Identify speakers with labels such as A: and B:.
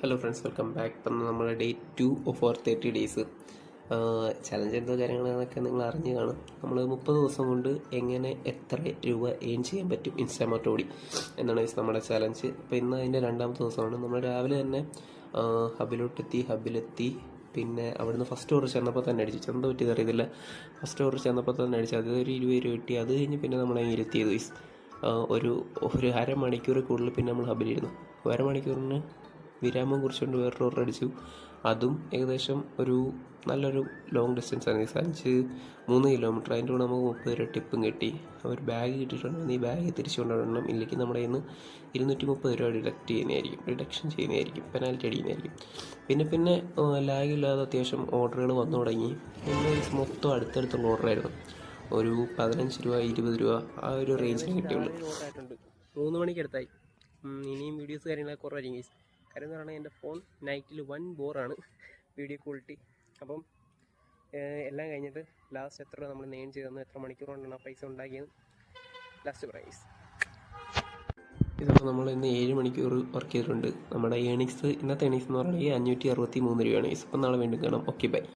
A: Hello friends, welcome back. ഇപ്പം നമ്മുടെ day 2 of our 30 days challenge എന്തോ കാര്യങ്ങളെന്നൊക്കെ നിങ്ങൾ അറിഞ്ഞു കാണും. നമ്മൾ 30 ദിവസം കൊണ്ട് എങ്ങനെ എത്ര രൂപ ഏൺ ചെയ്യാൻ പറ്റും ഇൻസ്റ്റാമാർട്ട് ഓടി എന്നാണ് നമ്മുടെ ചലഞ്ച്. അപ്പോൾ ഇന്ന് അതിൻ്റെ രണ്ടാമത്തെ ദിവസമാണ്. നമ്മൾ രാവിലെ തന്നെ ഹബിലെത്തി. പിന്നെ അവിടുന്ന് ഫസ്റ്റ് ഓർഡർ ചെന്നപ്പോൾ തന്നെ അടിച്ചു. ചെന്ത പറ്റിയത് അറിയത്തില്ല. ഫസ്റ്റ് ഓർഡർ ചെന്നപ്പോൾ തന്നെ അടിച്ചു. അത് ഒരു 20 രൂപ കിട്ടി. അത് കഴിഞ്ഞ് പിന്നെ നമ്മളെ ഇരുത്തിയത് ഒരു അരമണിക്കൂർ കൂടുതൽ പിന്നെ നമ്മൾ ഹബിലിരുന്നു. അരമണിക്കൂറിന് വിരാമം കുറിച്ചുകൊണ്ട് വേറൊരു ഓർഡർ അടിച്ചു. അതും ഏകദേശം ഒരു നല്ലൊരു ലോങ് ഡിസ്റ്റൻസ് ആണ്. 3 കിലോമീറ്റർ. അതിൻ്റെ കൂടെ നമുക്ക് 30 രൂപ ടിപ്പും കിട്ടി. ഒരു ബാഗ് കിട്ടിയിട്ടുണ്ടെങ്കിൽ ഈ ബാഗ് തിരിച്ചു കൊണ്ടുവരണം. ഇല്ലെങ്കിൽ നമ്മുടെ കയ്യിൽ നിന്ന് 230 രൂപ ഡിഡക്ഷൻ ചെയ്യുന്നതായിരിക്കും, പെനാൽറ്റി അടിക്കുന്നതായിരിക്കും. പിന്നെ ലാഗില്ലാതെ അത്യാവശ്യം ഓർഡറുകൾ വന്നു തുടങ്ങി. പിന്നെ മൊത്തം അടുത്തടുത്തുള്ള ഓർഡറായിരുന്നു. ഒരു 15 രൂപ 20 രൂപ ആ ഒരു റേഞ്ചിൽ കിട്ടിയുള്ളൂ. 3 മണിക്കടുത്തായി. ഇനിയും വീഡിയോസ് കാര്യങ്ങളൊക്കെ കുറവായിരിക്കും. കാര്യം എന്ന് പറഞ്ഞാൽ എൻ്റെ ഫോൺ നൈറ്റിൽ 1 ബോറാണ് വീഡിയോ ക്വാളിറ്റി. അപ്പം എല്ലാം കഴിഞ്ഞിട്ട് ലാസ്റ്റ് എത്ര നമ്മൾ നെയിം ചെയ്തെന്ന്, എത്ര മണിക്കൂർ കൊണ്ടാണ് ആ പൈസ ഉണ്ടാക്കിയത് ലാസ്റ്റ് പ്രൈസ്. ഇതിപ്പോൾ നമ്മൾ ഇന്ന് 7 മണിക്കൂർ വർക്ക് ചെയ്തിട്ടുണ്ട്. നമ്മുടെ ഇന്നത്തെ ഏണിങ്സ് എന്ന് പറയുന്നത് 563 രൂപയാണ്. ഇപ്പം നാളെ വീണ്ടും കാണാം. Okay, by.